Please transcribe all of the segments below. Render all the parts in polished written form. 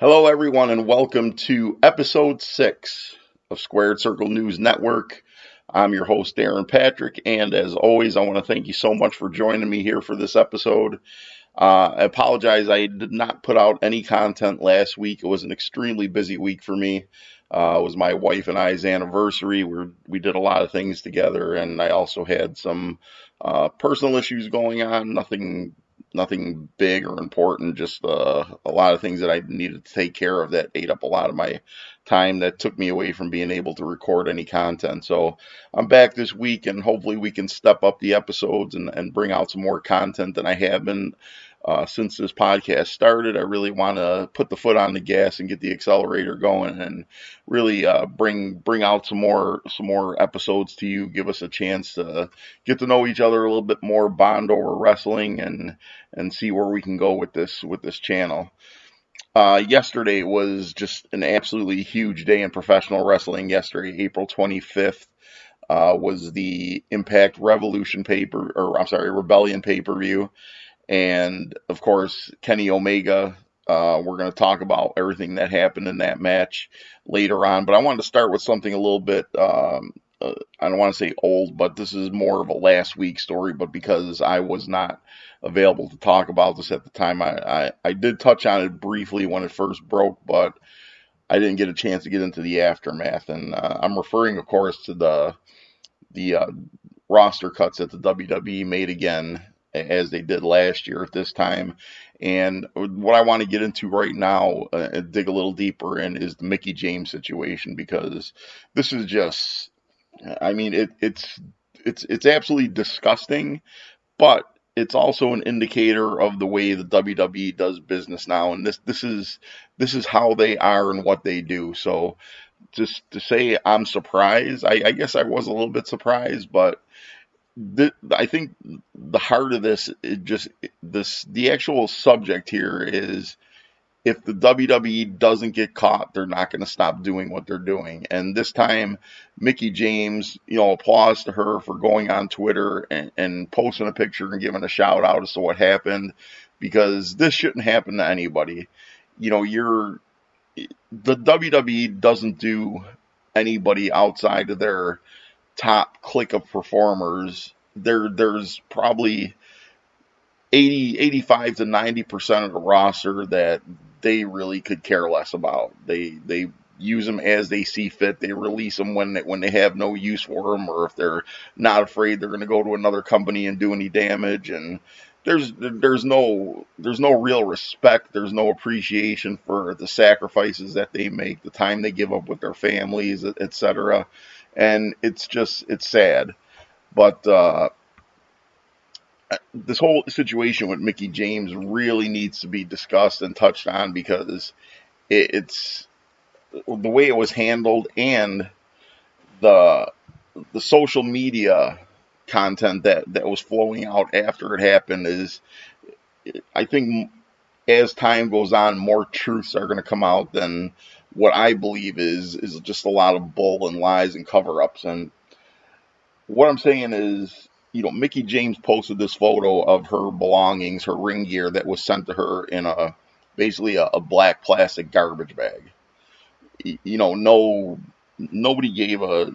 Hello, everyone, and welcome to episode 6 of Squared Circle News Network. I'm your host, Darren Patrick, and as always, I want to thank you so much for joining me here for this episode. I apologize, I did not put out any content last week. It was an extremely busy week for me. It was my wife and I's anniversary. We did a lot of things together, and I also had some personal issues going on. Nothing big or important, just a lot of things that I needed to take care of that ate up a lot of my time that took me away from being able to record any content. So I'm back this week, and hopefully we can step up the episodes and bring out some more content than I have been since this podcast started. I really want to put the foot on the gas and get the accelerator going and really bring out some more episodes to you. Give us a chance to get to know each other a little bit more, bond over wrestling, and see where we can go with this channel. Yesterday was just an absolutely huge day in professional wrestling. Yesterday, April 25th, was the Impact Rebellion pay-per-view. And of course, Kenny Omega. We're going to talk about everything that happened in that match later on. But I wanted to start with something a little bit, I don't want to say old, but this is more of a last week story. But because I was not available to talk about this at the time, I did touch on it briefly when it first broke, but I didn't get a chance to get into the aftermath. And I'm referring, of course, to the roster cuts that the WWE made again, as they did last year at this time. And what I want to get into right now and dig a little deeper in is the Mickie James situation, because this is just, I mean, it's absolutely disgusting, but it's also an indicator of the way the WWE does business now, and this is how they are and what they do. So just to say I'm surprised, I guess I was a little bit surprised, but I think the heart of this, the actual subject here is, if the WWE doesn't get caught, they're not going to stop doing what they're doing. And this time, Mickie James, applause to her for going on Twitter and posting a picture and giving a shout out as to what happened, because this shouldn't happen to anybody. The WWE doesn't do anybody outside of their top clique of performers. There's probably 85 to 90% of the roster that they really could care less about. They use them as they see fit. They release them when they have no use for them, or if they're not afraid they're going to go to another company and do any damage. And there's no real respect. There's no appreciation for the sacrifices that they make, the time they give up with their families, etc. And it's sad. But this whole situation with Mickie James really needs to be discussed and touched on, because it's the way it was handled, and the social media content that was flowing out after it happened is, I think, as time goes on, more truths are going to come out than what I believe is just a lot of bull and lies and cover-ups. And what I'm saying is, Mickie James posted this photo of her belongings, her ring gear, that was sent to her in basically a black plastic garbage bag. Nobody gave a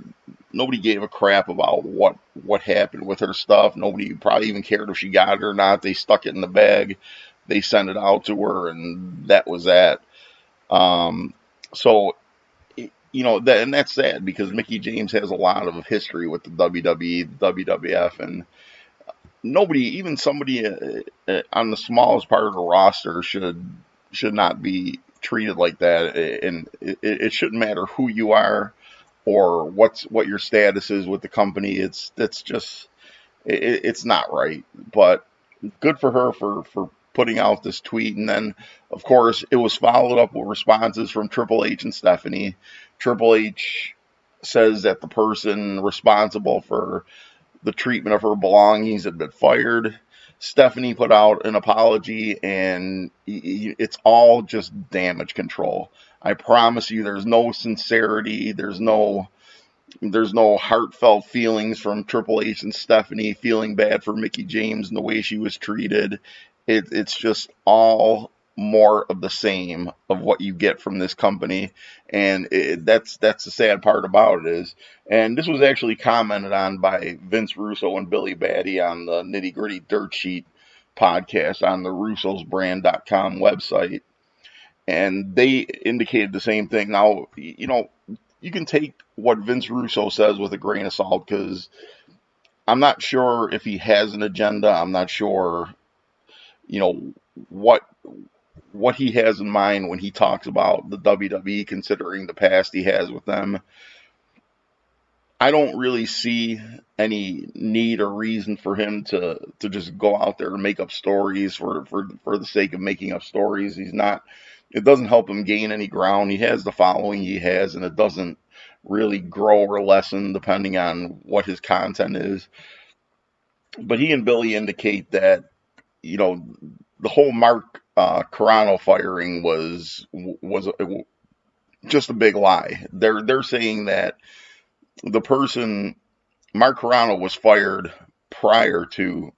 crap about what happened with her stuff. Nobody probably even cared if she got it or not. They stuck it in the bag, they sent it out to her, and that was that. So and that's sad, because Mickie James has a lot of history with the WWE, the WWF, and nobody, even somebody on the smallest part of the roster, should not be treated like that. And it shouldn't matter who you are or what your status is with the company. It's not right. But good for her for putting out this tweet. And then, of course, it was followed up with responses from Triple H and Stephanie. Triple H says that the person responsible for the treatment of her belongings had been fired. Stephanie put out an apology, and it's all just damage control. I promise you, there's no sincerity. There's no heartfelt feelings from Triple H and Stephanie feeling bad for Mickie James and the way she was treated. It's just all more of the same of what you get from this company, and that's the sad part about it is. And this was actually commented on by Vince Russo and Billy Batty on the Nitty Gritty Dirt Sheet podcast on the russosbrand.com website, and they indicated the same thing. Now, you can take what Vince Russo says with a grain of salt, because I'm not sure if he has an agenda. I'm not sure, what he has in mind when he talks about the WWE, considering the past he has with them. I don't really see any need or reason for him to just go out there and make up stories for the sake of making up stories. He's not. It doesn't help him gain any ground. He has the following he has, and it doesn't really grow or lessen depending on what his content is. But he and Billy indicate that, the whole Mark Carano firing was just a big lie. They're saying that the person, Mark Carano, was fired prior to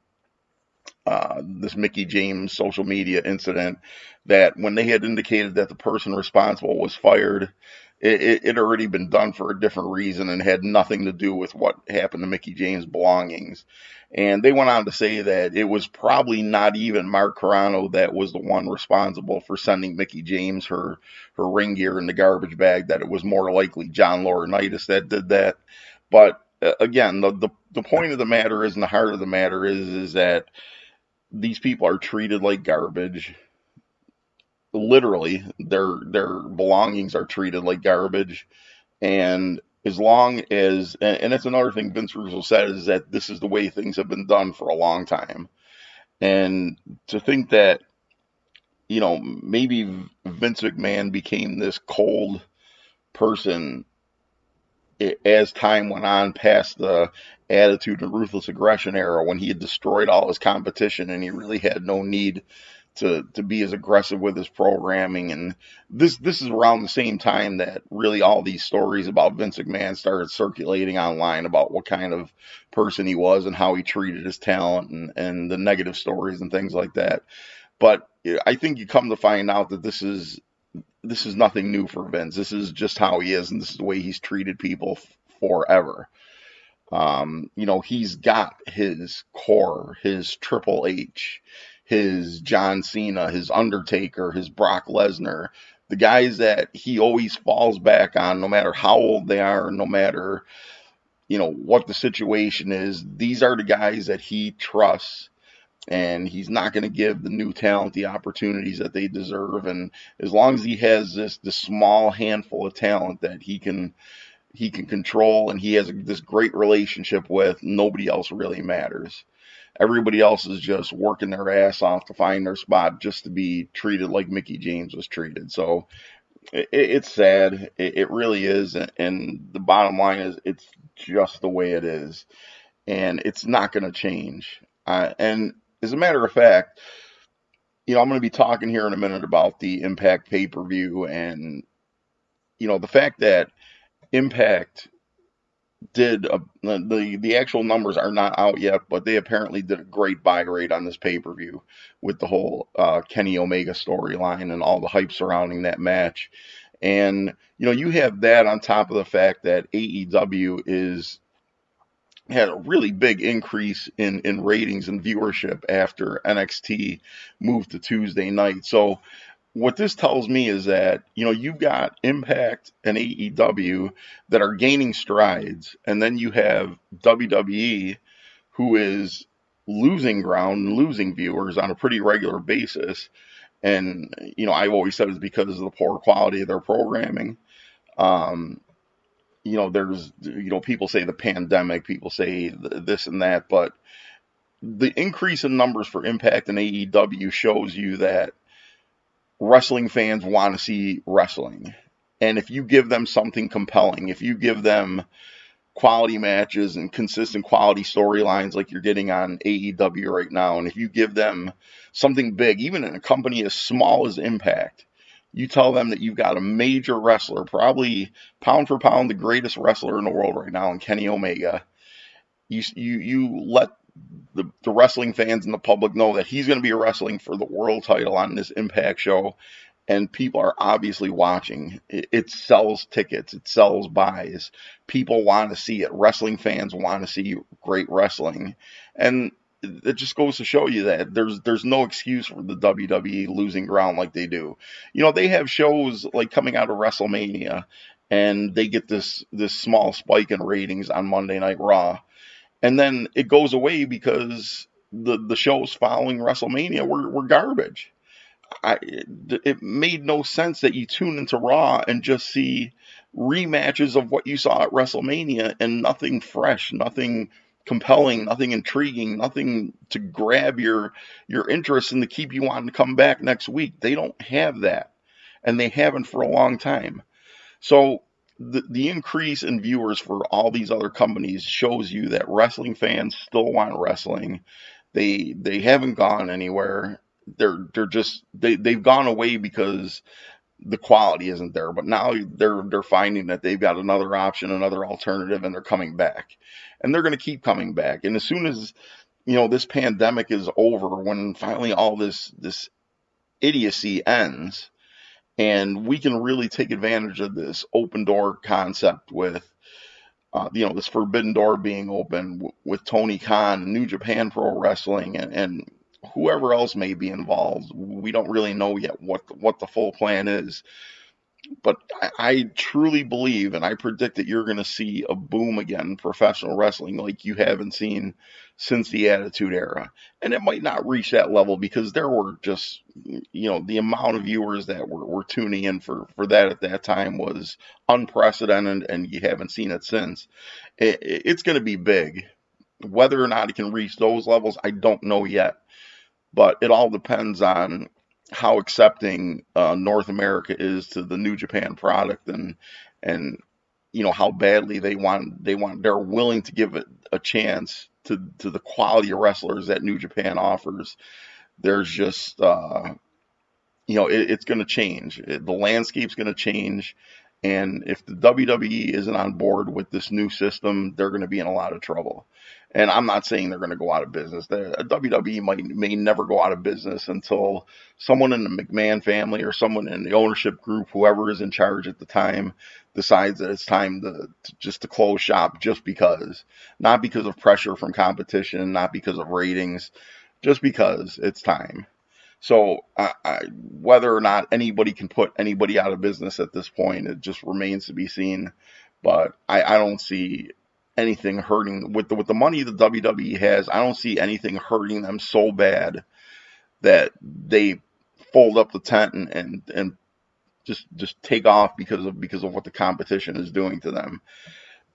this Mickie James social media incident, that when they had indicated that the person responsible was fired, it had already been done for a different reason and had nothing to do with what happened to Mickie James' belongings. And they went on to say that it was probably not even Mark Carano that was the one responsible for sending Mickie James her ring gear in the garbage bag, that it was more likely John Laurinaitis that did that. But again, the point of the matter is, and the heart of the matter is that these people are treated like garbage. Literally, their belongings are treated like garbage. And as long as, and that's another thing Vince Russo said, is that this is the way things have been done for a long time. And to think that, maybe Vince McMahon became this cold person as time went on past the attitude and ruthless aggression era, when he had destroyed all his competition and he really had no need to be as aggressive with his programming. And this is around the same time that really all these stories about Vince McMahon started circulating online about what kind of person he was and how he treated his talent, and the negative stories and things like that. But I think you come to find out that this is nothing new for Vince. This is just how he is, and this is the way he's treated people forever. He's got his core, his Triple H, his John Cena, his Undertaker, his Brock Lesnar, the guys that he always falls back on, no matter how old they are, no matter, what the situation is. These are the guys that he trusts, and he's not going to give the new talent the opportunities that they deserve. And as long as he has this small handful of talent that he can control, and he has this great relationship with, nobody else really matters. Everybody else is just working their ass off to find their spot, just to be treated like Mickie James was treated. So it's sad. It really is. And the bottom line is, it's just the way it is, and it's not going to change. And as a matter of fact, I'm going to be talking here in a minute about the Impact pay-per-view, and the fact that Impact did the actual numbers are not out yet, but they apparently did a great buy rate on this pay-per-view with the whole Kenny Omega storyline and all the hype surrounding that match. And you have that on top of the fact that AEW had a really big increase in ratings and viewership after NXT moved to Tuesday night. So what this tells me is that, you've got Impact and AEW that are gaining strides, and then you have WWE, who is losing ground and losing viewers on a pretty regular basis. And, I've always said it's because of the poor quality of their programming. There's, people say the pandemic, people say this and that, but the increase in numbers for Impact and AEW shows you that wrestling fans want to see wrestling. And if you give them something compelling, if you give them quality matches and consistent quality storylines like you're getting on AEW right now, and if you give them something big, even in a company as small as Impact, you tell them that you've got a major wrestler, probably pound for pound the greatest wrestler in the world right now, in Kenny Omega. You let the wrestling fans and the public know that he's going to be wrestling for the world title on this Impact show, and people are obviously watching. It sells tickets, it sells buys. People want to see it. Wrestling fans want to see great wrestling, and it just goes to show you that there's no excuse for the WWE losing ground like they do. You know, they have shows like coming out of WrestleMania, and they get this small spike in ratings on Monday Night Raw, and then it goes away because the shows following WrestleMania were garbage. It made no sense that you tune into Raw and just see rematches of what you saw at WrestleMania and nothing fresh, nothing compelling, nothing intriguing, nothing to grab your interest and to keep you wanting to come back next week. They don't have that, and they haven't for a long time. So the increase in viewers for all these other companies shows you that wrestling fans still want wrestling. They haven't gone anywhere. They're just they've gone away because the quality isn't there. But now they're finding that they've got another option, another alternative, and they're coming back. And they're going to keep coming back. And as soon as this pandemic is over, when finally all this idiocy ends, and we can really take advantage of this open door concept with this forbidden door being open with Tony Khan and New Japan Pro Wrestling and whoever else may be involved. We don't really know yet what the full plan is. But I truly believe, and I predict that you're going to see a boom again in professional wrestling like you haven't seen since the Attitude Era. And it might not reach that level because there were just, the amount of viewers that were tuning in for that at that time was unprecedented, and you haven't seen it since. It's going to be big. Whether or not it can reach those levels, I don't know yet. But it all depends on how accepting North America is to the New Japan product, and how badly they're willing to give it a chance to the quality of wrestlers that New Japan offers. There's just it's going to change. The landscape's going to change, and if the WWE isn't on board with this new system, they're going to be in a lot of trouble. And I'm not saying they're going to go out of business. The WWE may never go out of business until someone in the McMahon family or someone in the ownership group, whoever is in charge at the time, decides that it's time to close shop just because. Not because of pressure from competition, not because of ratings, just because it's time. So whether or not anybody can put anybody out of business at this point, it just remains to be seen. But I don't see anything hurting with the money the WWE has. I don't see anything hurting them so bad that they fold up the tent and just take off because of what the competition is doing to them.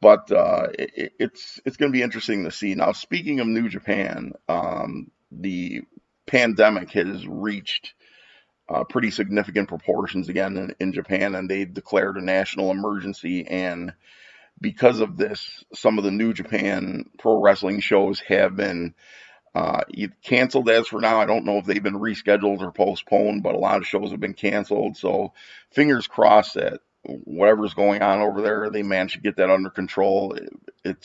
But it's going to be interesting to see. Now, speaking of New Japan, the pandemic has reached pretty significant proportions again in Japan, and they declared a national emergency. And because of this, some of the New Japan Pro Wrestling shows have been canceled as for now. I don't know if they've been rescheduled or postponed, but a lot of shows have been canceled. So fingers crossed that whatever's going on over there, they manage to get that under control. It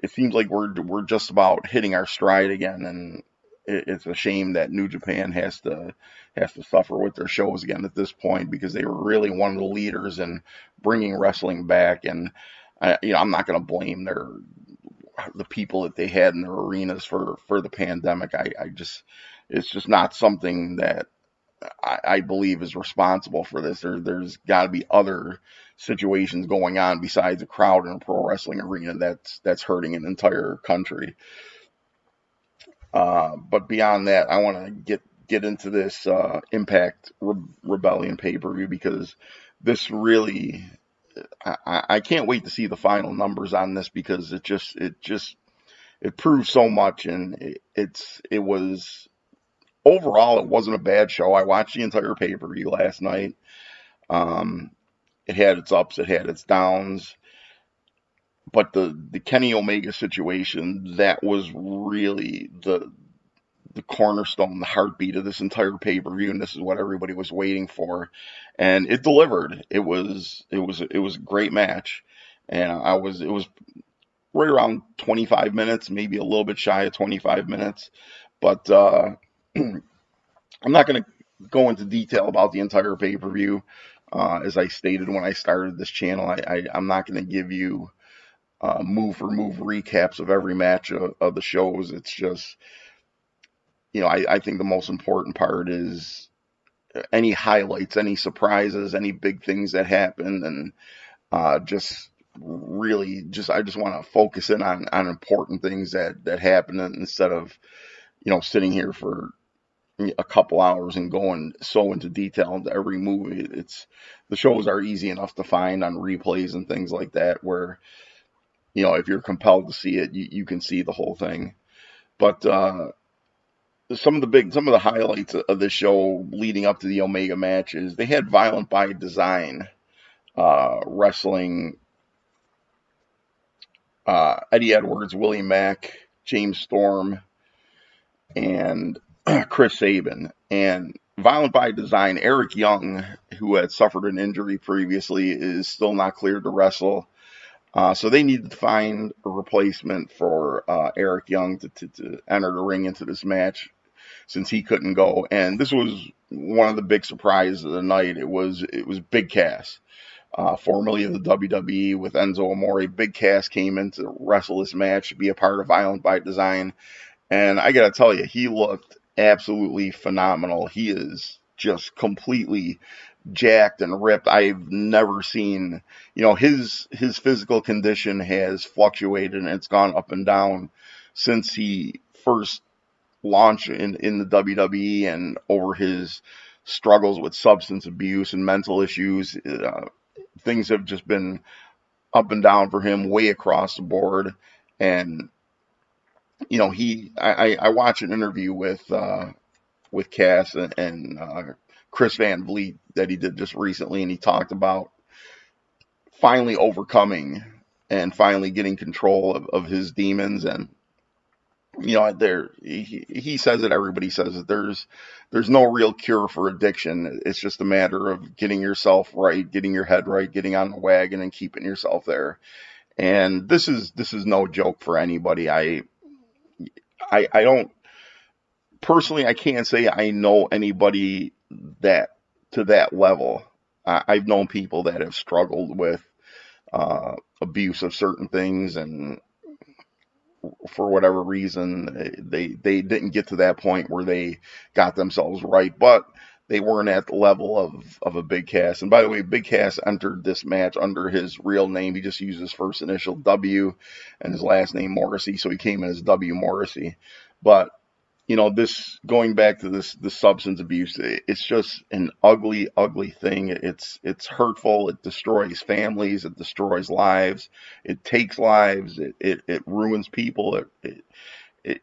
seems like we're just about hitting our stride again, and it's a shame that New Japan has to suffer with their shows again at this point, because they were really one of the leaders in bringing wrestling back. And I'm not going to blame the people that they had in their arenas for the pandemic. It's just not something that I believe is responsible for this. There's got to be other situations going on besides a crowd in a pro wrestling arena that's hurting an entire country. But beyond that, I want to get into this Impact Rebellion pay-per-view, because this really, I can't wait to see the final numbers on this, because it proves so much, and it was overall, it wasn't a bad show. I watched the entire pay-per-view last night. It had its ups, it had its downs. But the Kenny Omega situation, that was really the cornerstone, the heartbeat of this entire pay-per-view, and this is what everybody was waiting for. And it delivered. It was a great match. And it was right around 25 minutes, maybe a little bit shy of 25 minutes. But I'm not going to go into detail about the entire pay per view. As I stated when I started this channel, I'm not going to give you move for move recaps of every match of the shows. It's just, I think the most important part is any highlights, any surprises, any big things that happened, and just really I just want to focus in on important things that happen instead of sitting here for a couple hours and going so into detail into every movie. It's the shows are easy enough to find on replays and things like that where if you're compelled to see it, you can see the whole thing. But some of the highlights of this show leading up to the Omega matches, they had Violent by Design wrestling Eddie Edwards, Willie Mack, James Storm, and Chris Sabin. And Violent by Design, Eric Young, who had suffered an injury previously, is still not cleared to wrestle. So they needed to find a replacement for Eric Young to enter the ring into this match since he couldn't go. And this was one of the big surprises of the night. It was Big Cass, formerly of the WWE with Enzo Amore. Big Cass came in to wrestle this match, to be a part of Violent by Design. And I got to tell you, he looked absolutely phenomenal. He is just completely jacked and ripped. I've never seen, his physical condition has fluctuated and it's gone up and down since he first launched in the WWE and over his struggles with substance abuse and mental issues. Things have just been up and down for him, way across the board. And I watched an interview with Cass and Chris Van Vliet that he did just recently, and he talked about finally overcoming and finally getting control of his demons. And he says it, everybody says it, there's no real cure for addiction. It's just a matter of getting yourself right, getting your head right, getting on the wagon and keeping yourself there. And this is no joke for anybody. I don't personally, I can't say I know anybody that to that level. I've known people that have struggled with abuse of certain things, and for whatever reason, they didn't get to that point where they got themselves right, but they weren't at the level of a Big Cass. And by the way, Big Cass entered this match under his real name. He just used his first initial W and his last name Morrisey, so he came in as W Morrisey. But this going back to this substance abuse, it's just an ugly, ugly thing. It's hurtful. It destroys families. It destroys lives. It takes lives. It ruins people.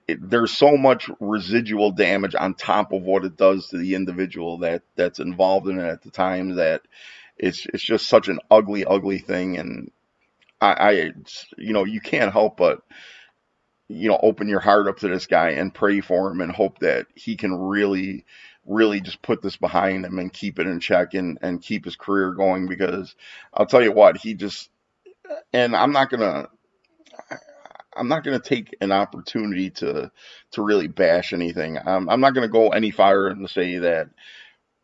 There's so much residual damage on top of what it does to the individual that's involved in it at the time, that it's just such an ugly, ugly thing. And you can't help but open your heart up to this guy and pray for him and hope that he can really, really just put this behind him and keep it in check and keep his career going. Because I'll tell you what, and I'm not gonna take an opportunity to really bash anything. I'm not gonna go any farther than to say that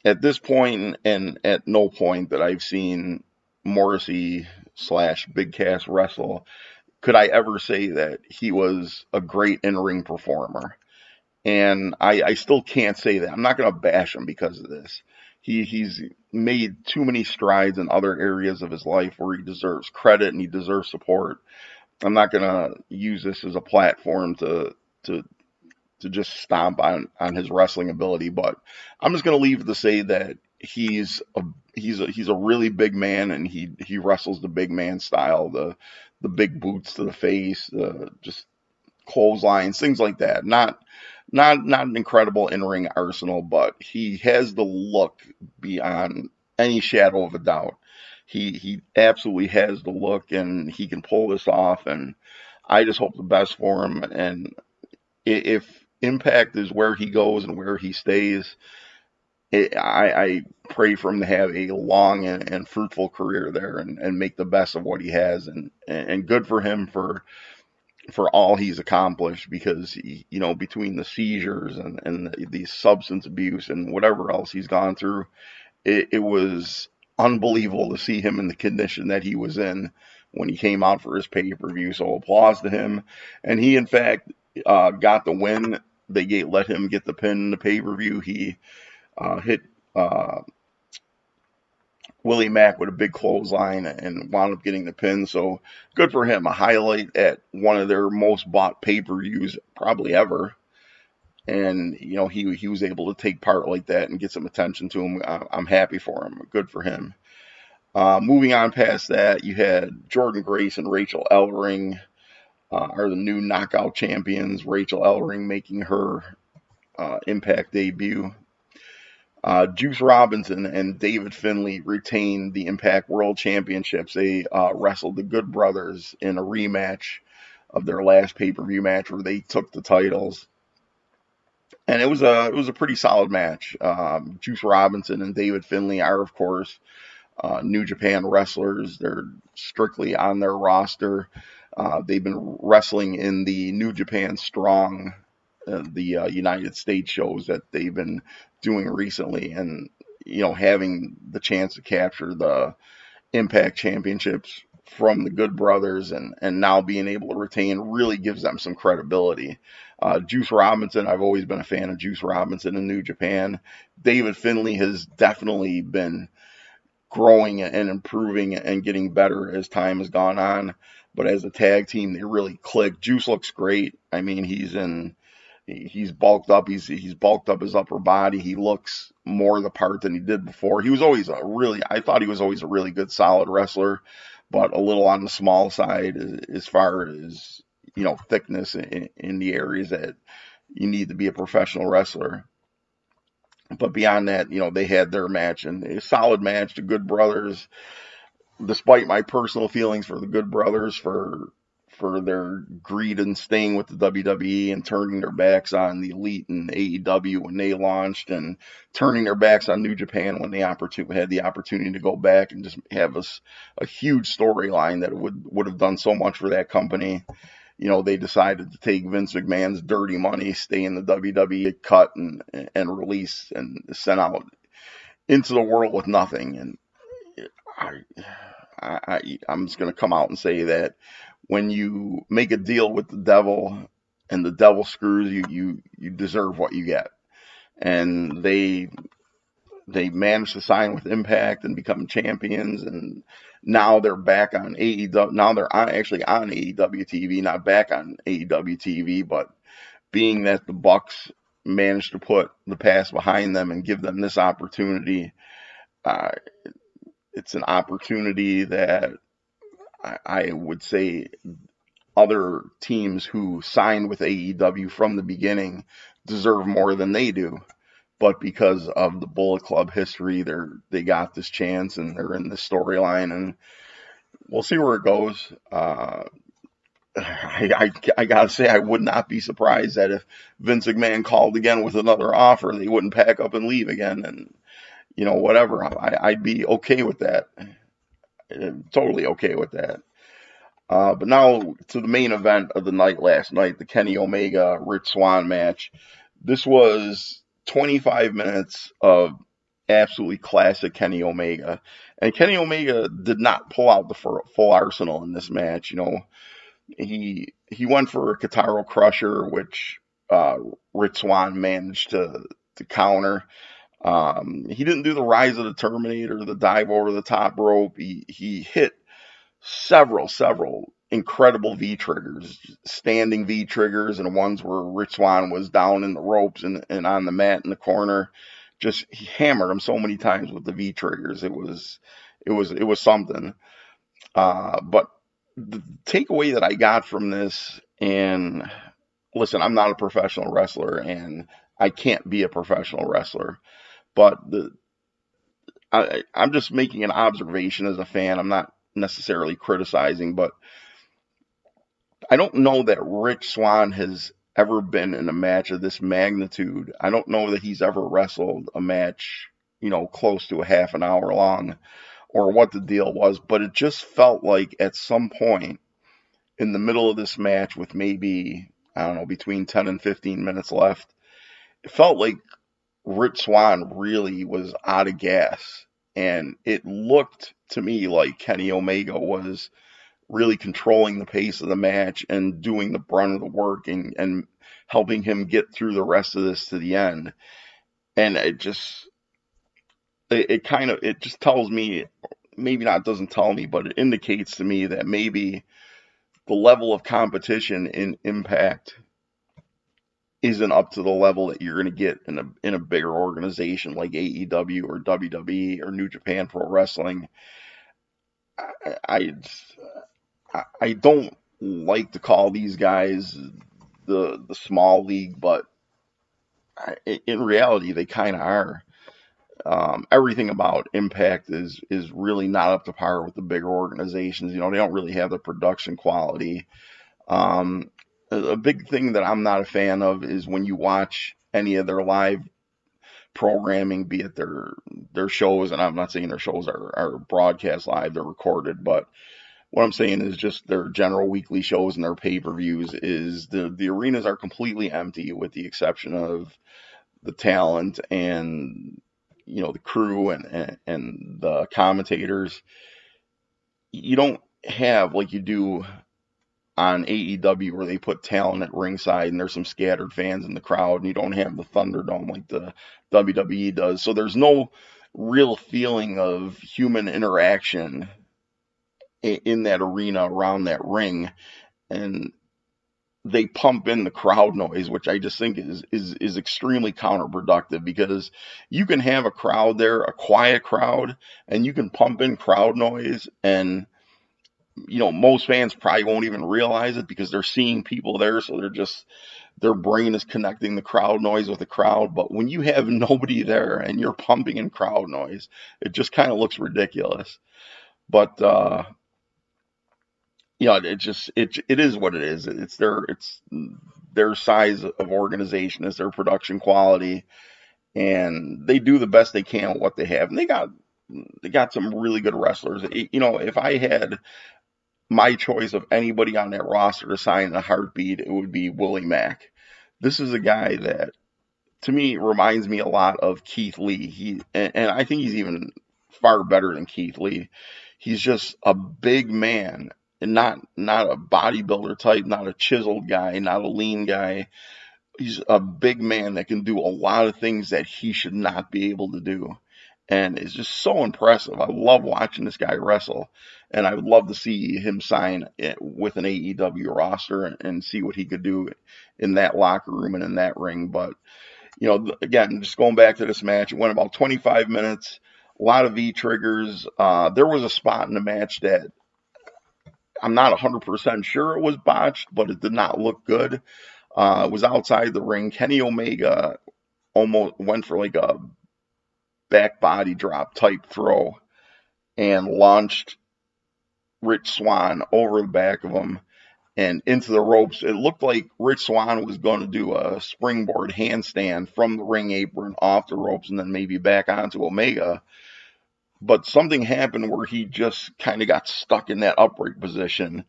at this point and at no point that I've seen Morrissey / Big Cass wrestle could I ever say that he was a great in-ring performer. And I still can't say that. I'm not going to bash him because of this. He's made too many strides in other areas of his life where he deserves credit and he deserves support. I'm not going to use this as a platform to just stomp on his wrestling ability, but I'm just going to leave it to say that he's a really big man, and he wrestles the big man style, the big boots to the face, just clotheslines, things like that. Not an incredible in-ring arsenal, but he has the look beyond any shadow of a doubt. He absolutely has the look, and he can pull this off, and I just hope the best for him. And if Impact is where he goes and where he stays, I pray for him to have a long and fruitful career there and make the best of what he has. And good for him for for all he's accomplished, because between the seizures and the substance abuse and whatever else he's gone through, it was unbelievable to see him in the condition that he was in when he came out for his pay-per-view. So applause to him. And he, in fact, got the win. They let him get the pin in the pay-per-view. He hit Willie Mack with a big clothesline and wound up getting the pin. So good for him. A highlight at one of their most bought pay-per-views probably ever. And he was able to take part like that and get some attention to him. I'm happy for him. Good for him. Moving on past that, you had Jordynne Grace and Rachel Ellering are the new knockout champions. Rachel Ellering making her Impact debut. Juice Robinson and David Finlay retained the Impact World Championships. They wrestled the Good Brothers in a rematch of their last pay-per-view match where they took the titles. And it was a pretty solid match. Juice Robinson and David Finlay are, of course, New Japan wrestlers. They're strictly on their roster. They've been wrestling in the New Japan Strong, the United States shows that they've been doing recently, and having the chance to capture the Impact Championships from the Good Brothers and now being able to retain really gives them some credibility. Juice Robinson, I've always been a fan of Juice Robinson in New Japan. David Finlay has definitely been growing and improving and getting better as time has gone on. But as a tag team, they really click. Juice looks great. I mean, he's bulked up. He's bulked up his upper body. He looks more the part than he did before. He was always I thought he was always a really good, solid wrestler, but a little on the small side as far as, thickness in the areas that you need to be a professional wrestler. But beyond that, they had their match, and a solid match. The Good Brothers, despite my personal feelings for the Good Brothers for their greed and staying with the WWE and turning their backs on the Elite and AEW when they launched, and turning their backs on New Japan when they had the opportunity to go back and just have a huge storyline that would have done so much for that company. They decided to take Vince McMahon's dirty money, stay in the WWE, cut and release, and sent out into the world with nothing. And I'm just going to come out and say that when you make a deal with the devil and the devil screws you, you deserve what you get. And they managed to sign with Impact and become champions, and now they're back on AEW. Now they're actually on AEW TV, not back on AEW TV, but being that the Bucks managed to put the past behind them and give them this opportunity, it's an opportunity that I would say other teams who signed with AEW from the beginning deserve more than they do. But because of the Bullet Club history, they got this chance and they're in this storyline, and we'll see where it goes. I gotta say, I would not be surprised that if Vince McMahon called again with another offer, they wouldn't pack up and leave again, and whatever. I'd be okay with that. Totally okay with that. But now to the main event of the night last night, the Kenny Omega Rich Swann match. This was 25 minutes of absolutely classic Kenny Omega. And Kenny Omega did not pull out the full arsenal in this match. He went for a Kotaro Crusher, which Rich Swann managed to counter. He didn't do the Rise of the Terminator, the dive over the top rope. He hit several incredible V-triggers, standing V-triggers, and ones where Rich Swann was down in the ropes and on the mat in the corner. Just he hammered him so many times with the V-triggers. It was something. But the takeaway that I got from this, and listen, I'm not a professional wrestler, and I can't be a professional wrestler, but I'm just making an observation as a fan. I'm not necessarily criticizing, but I don't know that Rich Swann has ever been in a match of this magnitude. I don't know that he's ever wrestled a match, close to a half an hour long, or what the deal was, but it just felt like at some point in the middle of this match with maybe, I don't know, between 10 and 15 minutes left, it felt like Rich Swann really was out of gas. And it looked to me like Kenny Omega was really controlling the pace of the match and doing the brunt of the work and helping him get through the rest of this to the end. And it just tells me, maybe not doesn't tell me, but it indicates to me that maybe the level of competition in Impact isn't up to the level that you're going to get in a bigger organization like AEW or WWE or New Japan Pro Wrestling. I I don't like to call these guys the small league, but in reality they kind of are. Everything about Impact is really not up to par with the bigger organizations. You know, they don't really have the production quality. Um, a big thing that I'm not a fan of is when you watch any of their live programming, be it their shows, and I'm not saying their shows are broadcast live, they're recorded, but what I'm saying is just their general weekly shows and their pay-per-views is the arenas are completely empty with the exception of the talent and the crew and the commentators. You don't have like you do on AEW where they put talent at ringside and there's some scattered fans in the crowd, and you don't have the Thunderdome like the WWE does. So there's no real feeling of human interaction in that arena around that ring, and they pump in the crowd noise, which I just think is extremely counterproductive, because you can have a crowd there, a quiet crowd, and you can pump in crowd noise, and most fans probably won't even realize it because they're seeing people there, so their brain is connecting the crowd noise with the crowd. But when you have nobody there and you're pumping in crowd noise, it just kind of looks ridiculous. But it is what it is. It's their size of organization, it's their production quality, and they do the best they can with what they have. And they got some really good wrestlers. If I had my choice of anybody on that roster to sign in a heartbeat, it would be Willie Mack. This is a guy that, to me, reminds me a lot of Keith Lee. And I think he's even far better than Keith Lee. He's just a big man, and not a bodybuilder type, not a chiseled guy, not a lean guy. He's a big man that can do a lot of things that he should not be able to do. And it's just so impressive. I love watching this guy wrestle. And I would love to see him sign with an AEW roster and see what he could do in that locker room and in that ring. But, again, just going back to this match, it went about 25 minutes, a lot of V-triggers. There was a spot in the match that I'm not 100% sure it was botched, but it did not look good. It was outside the ring. Kenny Omega almost went for like a back body drop type throw and launched Rich Swann over the back of him and into the ropes. It looked like Rich Swann was going to do a springboard handstand from the ring apron off the ropes and then maybe back onto Omega. But something happened where he just kind of got stuck in that upright position.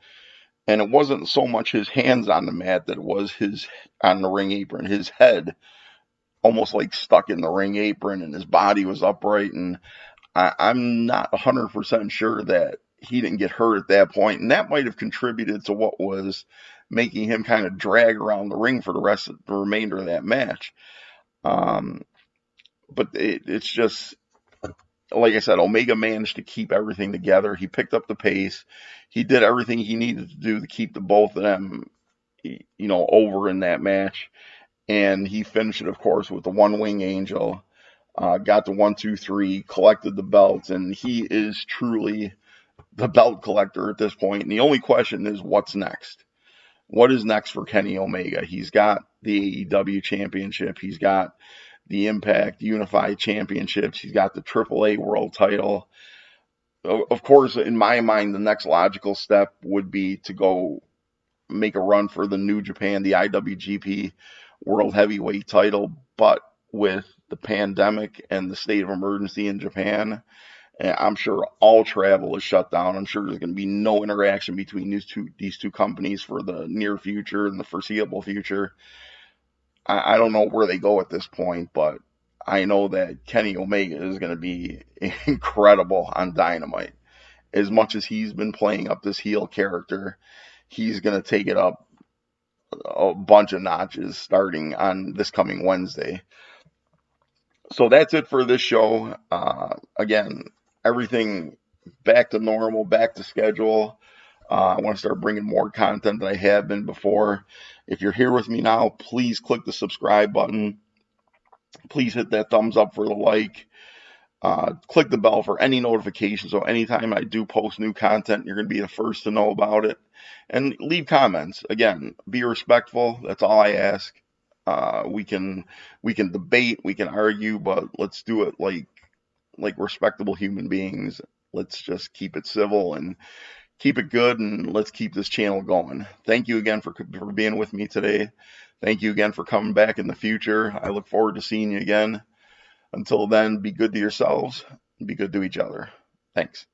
And it wasn't so much his hands on the mat that it was his on the ring apron, his head almost like stuck in the ring apron, and his body was upright. And I'm not 100% sure that he didn't get hurt at that point, and that might have contributed to what was making him kind of drag around the ring for the remainder of that match. But it's just, like I said, Omega managed to keep everything together. He picked up the pace. He did everything he needed to do to keep the both of them, over in that match. And he finished it, of course, with the one wing angel. Got the 1, 2, 3, collected the belts, and he is truly the belt collector at this point. And the only question is, what's next? What is next for Kenny Omega? He's got the AEW championship. He's got the Impact Unified Championships. He's got the AAA World title. Of course, in my mind, the next logical step would be to go make a run for the New Japan, the IWGP World Heavyweight title. But with the pandemic and the state of emergency in Japan And I'm sure all travel is shut down. I'm sure there's going to be no interaction between these two companies for the near future and the foreseeable future. I don't know where they go at this point, but I know that Kenny Omega is going to be incredible on Dynamite. As much as he's been playing up this heel character, he's going to take it up a bunch of notches starting on this coming Wednesday. So that's it for this show. Again, everything back to normal, back to schedule. I want to start bringing more content than I have been before. If you're here with me now, please click the subscribe button. Please hit that thumbs up for the like. Click the bell for any notifications. So anytime I do post new content, you're going to be the first to know about it. And leave comments. Again, be respectful. That's all I ask. We can debate, we can argue, but let's do it like respectable human beings. Let's just keep it civil and keep it good, and let's keep this channel going. Thank you again for being with me today. Thank you again for coming back in the future. I look forward to seeing you again. Until then, be good to yourselves and be good to each other. Thanks.